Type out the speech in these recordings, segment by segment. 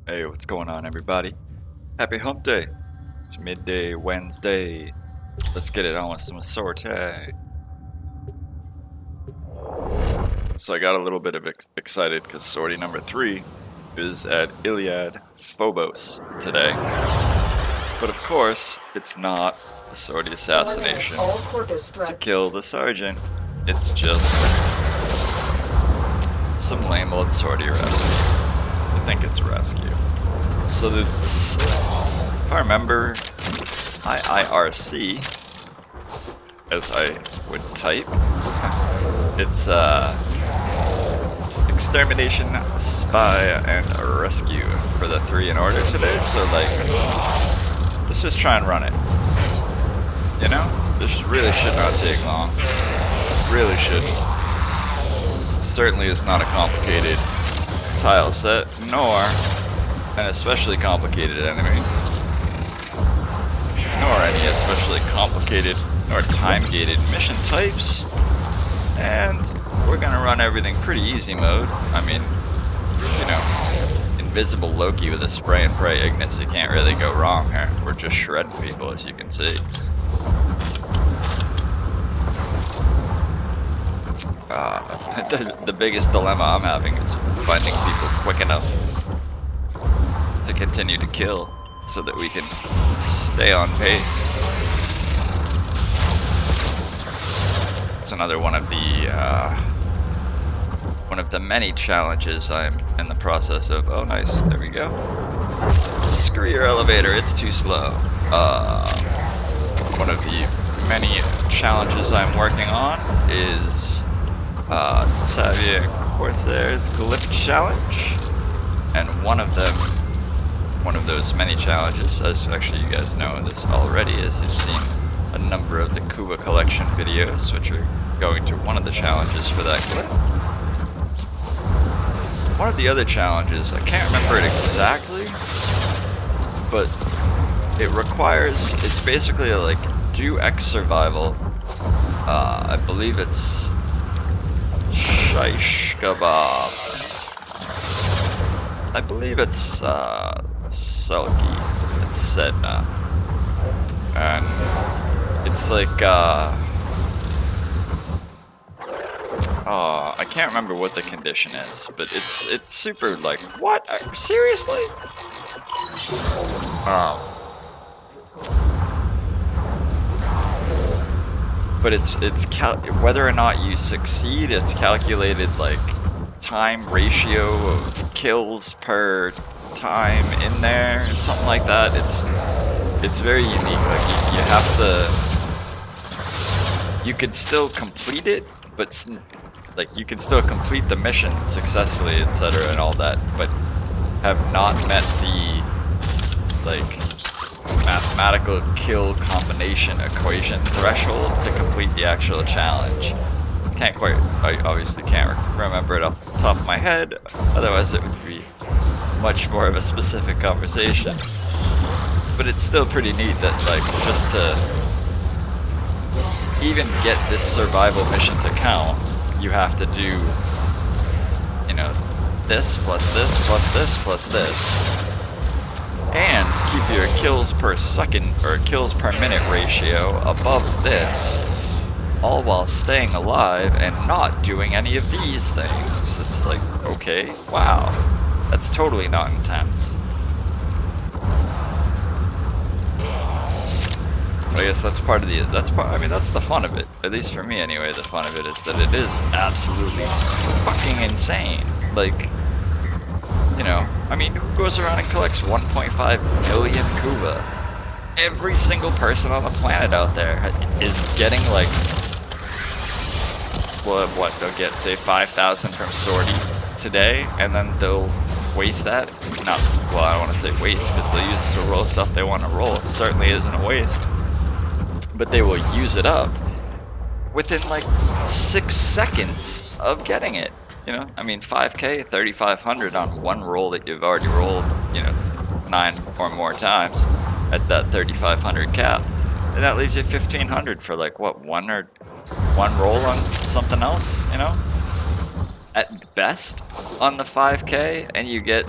Hey, what's going on, everybody? Happy hump day. It's midday Wednesday. Let's get it on with some Sortie. So I got a little bit of excited because Sortie number 3 is at Iliad Phobos today. But of course, it's not a Sortie assassination to kill the sergeant. It's just some lame old Sortie rescue. I think it's rescue. So that's, if I remember, IIRC, as I would type, it's extermination, spy, and rescue for the 3 in order today. So like, let's just try and run it. You know, this really should not take long. Really shouldn't. It certainly is not a complicated tile set, nor an especially complicated enemy, nor any especially complicated or time-gated mission types, and we're gonna run everything pretty easy mode. I mean, you know, invisible Loki with a spray and pray Ignis, you can't really go wrong here. We're just shredding people, as you can see. The biggest dilemma I'm having is finding people quick enough to continue to kill so that we can stay on pace. It's another one of the many challenges I'm in the process of. Oh, nice. There we go. Screw your elevator. It's too slow. One of the many challenges I'm working on is Tavia Corsair's Glyph Challenge, and one of those many challenges, as actually you guys know this already, as you've seen a number of the Kuba collection videos, which are going to one of the challenges for that glyph. One of the other challenges, I can't remember it exactly, but it's basically like do X survival. I believe it's Shish Kebab. I believe it's Selkie. It's Sedna. And it's like I can't remember what the condition is, but it's super like, what? Seriously? But it's whether or not you succeed, it's calculated like time ratio of kills per time in there, something like that. It's very unique. Like you have to, you could still complete it, but like you can still complete the mission successfully, etc., and all that, but have not met the like mathematical kill combination equation threshold to complete the actual challenge. Can't quite, I obviously can't remember it off the top of my head, otherwise it would be much more of a specific conversation. But it's still pretty neat that, like, just to even get this survival mission to count, you have to do, you know, this plus this plus this plus this, and keep your kills per second or kills per minute ratio above this, all while staying alive and not doing any of these things. It's like, okay, wow, that's totally not intense. I guess that's part of the, I mean, that's the fun of it. At least for me anyway, the fun of it is that it is absolutely fucking insane. Like, you know, I mean, who goes around and collects 1.5 million Kuba? Every single person on the planet out there is getting like, what they'll get, say 5,000 from Sortie today, and then they'll waste that. Not, well, I don't want to say waste, because they'll use it to roll stuff they want to roll. It certainly isn't a waste. But they will use it up within like 6 seconds of getting it. You know, I mean, 5K, 3,500 on one roll that you've already rolled, you know, 9 or more times at that 3,500 cap, and that leaves you 1,500 for like what, one roll on something else, you know, at best on the 5K, and you get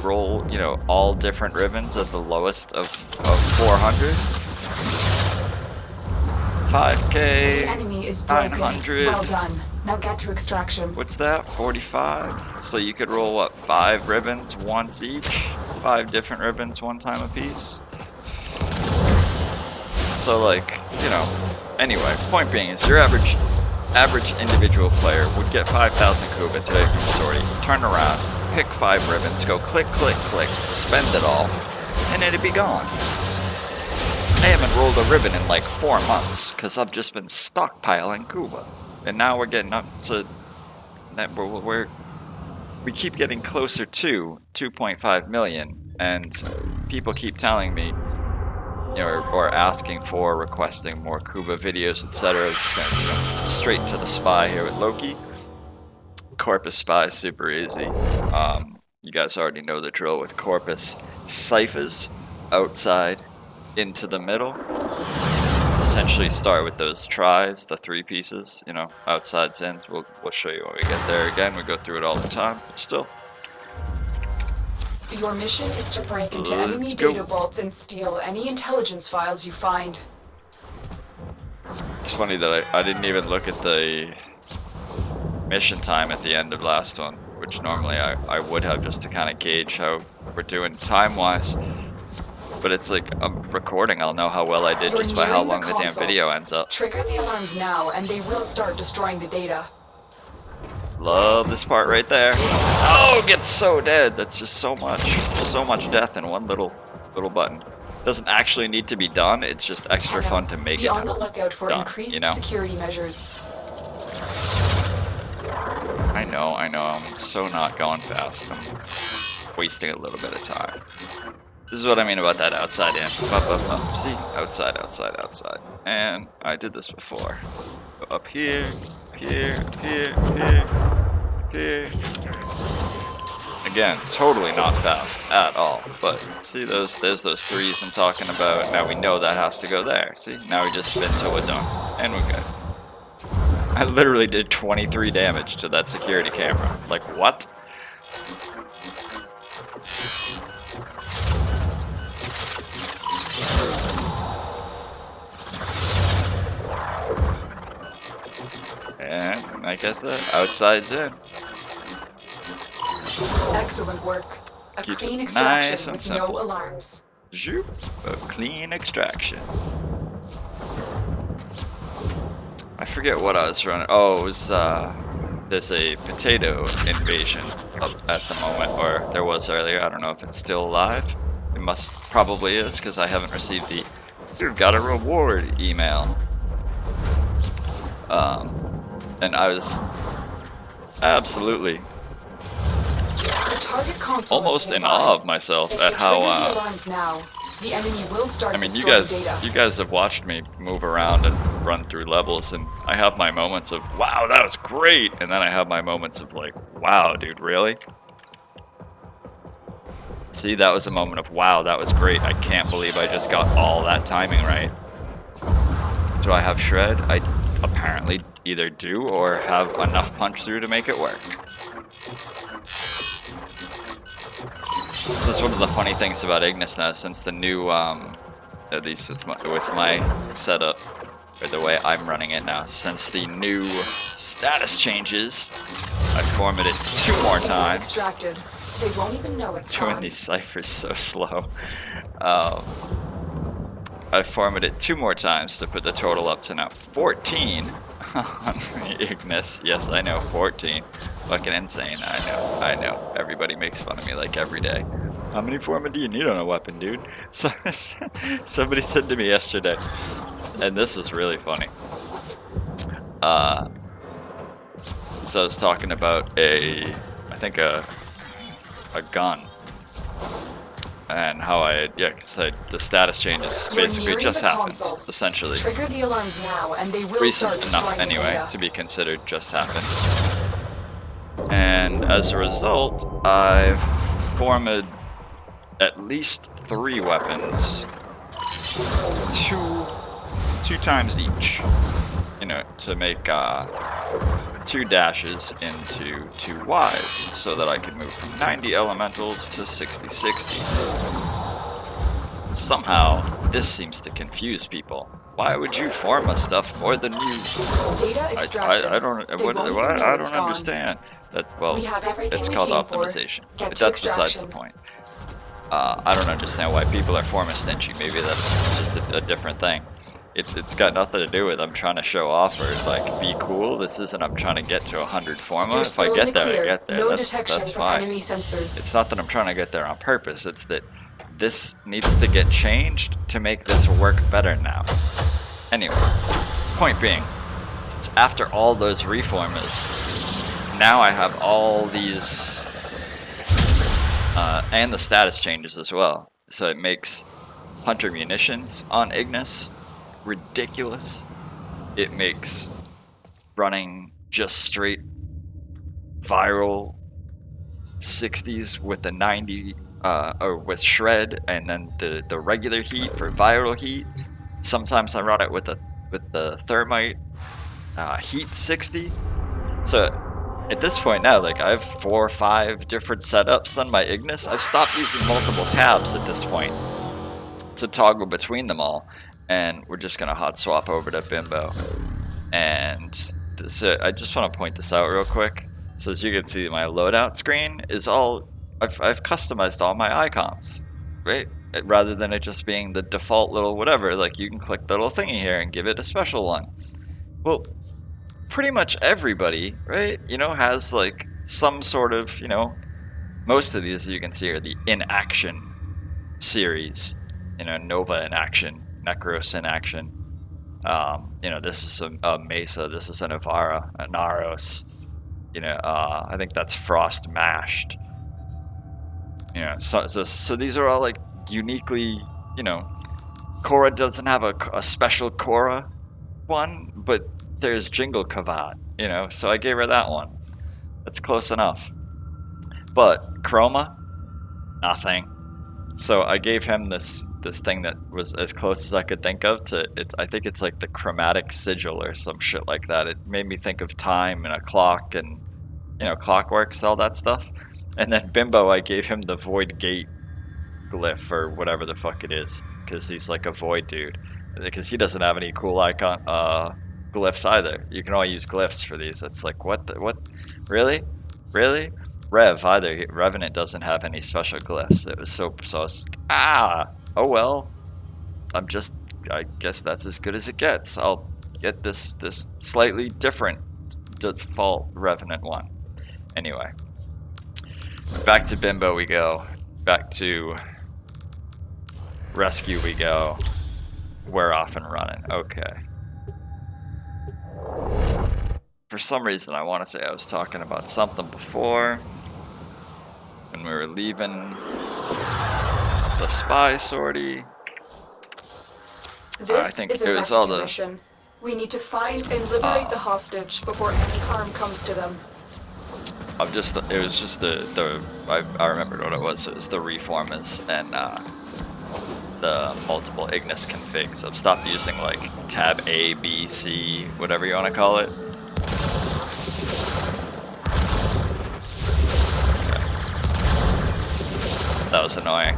roll, you know, all different ribbons at the lowest of 400. 5K. The enemy is broken. 900. Well done. Now get to extraction. What's that? 45. So you could roll what? 5 ribbons once each. 5 different ribbons one time apiece. So like, you know. Anyway, point being is your average individual player would get 5,000 Kuba today from Sortie. Turn around, pick 5 ribbons, go click, click, click, spend it all, and it'd be gone. I haven't rolled a ribbon in like 4 months because I've just been stockpiling Kuba, and now we're getting up to that we keep getting closer to 2.5 million, and people keep telling me, you know, or asking for, requesting more Kuba videos, etc. Just gonna jump straight to the spy here with Loki. Corpus spy is super easy. You guys already know the drill with Corpus. Ciphers outside into the middle. Essentially start with those tries, the 3 pieces, you know, outsides in. We'll show you when we get there again. We go through it all the time, but still. Your mission is to break into enemy data vaults and steal any intelligence files you find. It's funny that I didn't even look at the mission time at the end of last one, which normally I would have, just to kind of gauge how we're doing time-wise. But it's like, I'm recording, I'll know how well I did just by how long the damn video ends up. Trigger the alarms now and they will start destroying the data. Love this part right there. Oh, gets so dead. That's just so much death in one little button. Doesn't actually need to be done. It's just extra fun to make it. Be on the lookout for done, increased you know? security measures. I know. I'm so not going fast. I'm wasting a little bit of time. This is what I mean about that outside in. Up. See? Outside. And I did this before. Go up here. Here. Again, totally not fast at all. But see there's those 3s I'm talking about. Now we know that has to go there. See? Now we just spin till we're done. And we're good. I literally did 23 damage to that security camera. Like, what? And like I said, outside's in. Excellent work. A Keeps clean it extraction nice and with simple. no alarms. Zoop. A clean extraction. I forget what I was running. Oh, it was, there's a potato invasion up at the moment, or there was earlier. I don't know if it's still alive. It probably is, because I haven't received the "you've got a reward" email. And I was absolutely almost in awe of myself at how, the enemy will start I mean, you guys have watched me move around and run through levels, and I have my moments of, wow, that was great, and then I have my moments of like, wow, dude, really? See, that was a moment of, wow, that was great. I can't believe I just got all that timing right. Do I have shred? I apparently either do or have enough punch through to make it work. This is one of the funny things about Ignis now, since the new, at least with my setup, or the way I'm running it now, since the new status changes, I formatted 2 more times. They won't even know it's doing these ciphers so slow. I formatted 2 more times to put the total up to now 14 on Ignis. Yes, I know, 14. Fucking insane. I know. Everybody makes fun of me like every day. How many format do you need on a weapon, dude? So, somebody said to me yesterday, and this was really funny. So I was talking about I think a gun. And how the status changes basically just happened, essentially. Trigger the alarms now, and they will Recent start enough, anyway, to be considered just happened. And as a result, I've formed at least 3 weapons, 2 times each, you know, to make 2 dashes into 2 Ys so that I can move from 90 elementals to 60 60s. Somehow, this seems to confuse people. Why would you form a stuff more than you? Data extracted. I don't. I don't understand. That well, it's called optimization. But that's besides the point. I don't understand why people are forma stingy. Maybe that's just a different thing. It's got nothing to do with I'm trying to show off or like be cool. This isn't I'm trying to get to 100 forma. If I get there, I get there. No That's fine. enemy sensors. It's not that I'm trying to get there on purpose. It's that this needs to get changed to make this work better now. Anyway, point being, it's after all those reformers, now I have all these, and the status changes as well. So it makes Hunter munitions on Ignis ridiculous. It makes running just straight viral 60s with the 90 or with shred and then the regular heat for viral heat. Sometimes I run it with the thermite heat 60. So at this point now, like I have 4 or 5 different setups on my Ignis. I've stopped using multiple tabs at this point to toggle between them all, and we're just gonna hot swap over to Bimbo. And so I just want to point this out real quick. So as you can see, my loadout screen is all I've customized all my icons, right? Rather than it just being the default little whatever, like you can click the little thingy here and give it a special one. Well, pretty much everybody, right, you know, has like some sort of, you know, most of these you can see are the in action series, you know, Nova in action, Necros in action. You know, this is a Mesa, this is a Navara, a Naros, you know, I think that's Frost mashed. You know, so these are all like uniquely, you know, Korra doesn't have a special Korra one, but there's Jingle Kavat, you know, so I gave her that one. That's close enough. But Chroma, nothing. So I gave him this thing that was as close as I could think of to it's. I think it's like the chromatic sigil or some shit like that. It made me think of time and a clock and, you know, clockworks, all that stuff. And then Bimbo, I gave him the void gate glyph or whatever the fuck it is, because he's like a void dude. Because he doesn't have any cool icon glyphs either. You can only use glyphs for these. It's like what really? Rev either. Revenant doesn't have any special glyphs. It was so oh well. I guess that's as good as it gets. I'll get this slightly different default Revenant one. Anyway. Back to Bimbo we go. Back to rescue we go. We're off and running. Okay. For some reason I want to say I was talking about something before when we were leaving the spy sortie. I think it was all the mission. We need to find and liberate the hostage before any harm comes to them. It was just I remembered what it was. It was the reformers and the multiple Ignis configs. I've stopped using like tab A, B, C, whatever you want to call it. Okay. That was annoying.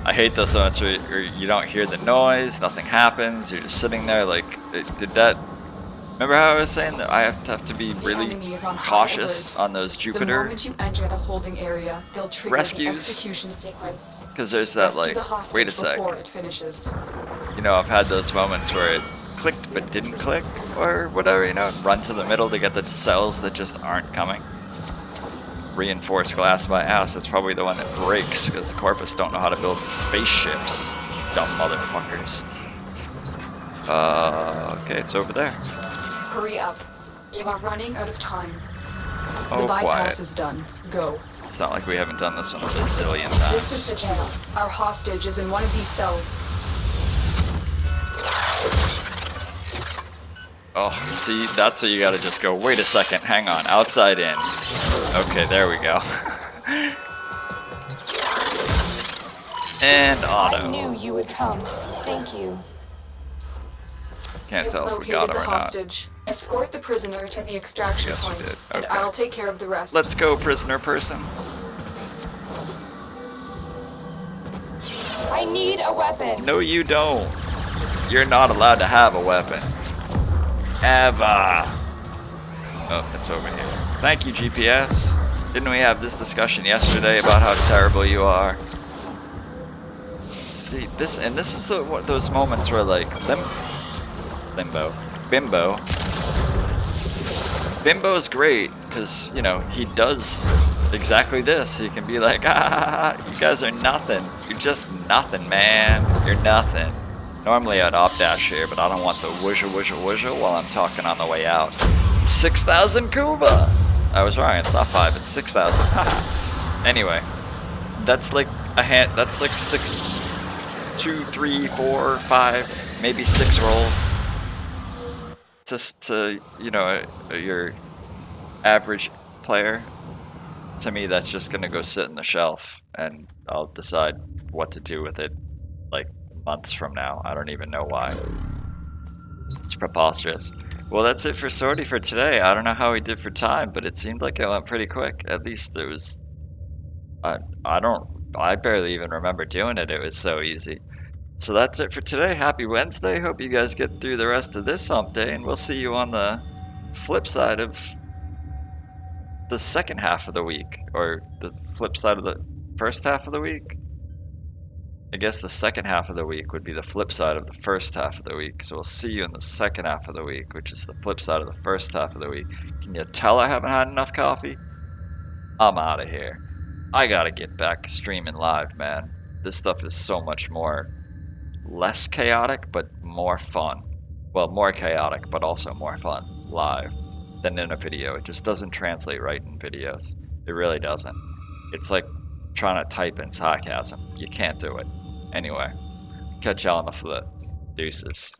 I hate those moments where you don't hear the noise, nothing happens, you're just sitting there like, did that... Remember how I was saying that I have to be really cautious on those Jupiter the moment you enter the holding area, they'll trigger rescues? The execution sequence. Because there's that like, wait a sec. It finishes. You know, I've had those moments where it clicked but didn't click, or whatever, you know, run to the middle to get the cells that just aren't coming. Reinforced glass my ass, it's probably the one that breaks, because the Corpus don't know how to build spaceships. Dumb motherfuckers. Okay, it's over there. Hurry up. You are running out of time. Oh, the bypass quiet. is done. Go. It's not like we haven't done this one a bazillion times. This is the channel. Our hostage is in one of these cells. Oh, see, that's where you gotta just go, wait a second, hang on, outside in. Okay, there we go. And auto. I knew you would come. Thank you. Can't You've tell if we located got him the or not. hostage. Escort the prisoner to the extraction Yes, we point, did. and Okay. I'll take care of the rest. Let's go, prisoner person. I need a weapon. No, you don't. You're not allowed to have a weapon. Ever. Oh, it's over here. Thank you, GPS. Didn't we have this discussion yesterday about how terrible you are? See, this is those moments where, like, Bimbo's great, because, you know, he does exactly this. He can be like, you guys are nothing. You're just nothing, man. You're nothing. Normally I'd op dash here, but I don't want the whoosha while I'm talking on the way out. 6,000 Kuva! I was wrong, it's not 5, it's 6,000. Anyway, that's like that's like 6, 2, 3, 4, 5, maybe 6 rolls. Just to, you know, your average player. To me, that's just gonna go sit in the shelf, and I'll decide what to do with it, like, months from now. I don't even know why. It's preposterous. Well, that's it for Sortie for today. I don't know how we did for time, but it seemed like it went pretty quick. At least it was... I barely even remember doing it. It was so easy. So that's it for today. Happy Wednesday. Hope you guys get through the rest of this hump day, and we'll see you on the flip side of the second half of the week, or the flip side of the first half of the week. I guess the second half of the week would be the flip side of the first half of the week. So we'll see you in the second half of the week, which is the flip side of the first half of the week. Can you tell I haven't had enough coffee? I'm out of here. I gotta get back streaming live, man. This stuff is so much more less chaotic, but more fun. Well, more chaotic, but also more fun live than in a video. It just doesn't translate right in videos. It really doesn't. It's like trying to type in sarcasm. You can't do it. Anyway, catch y'all on the flip. Deuces.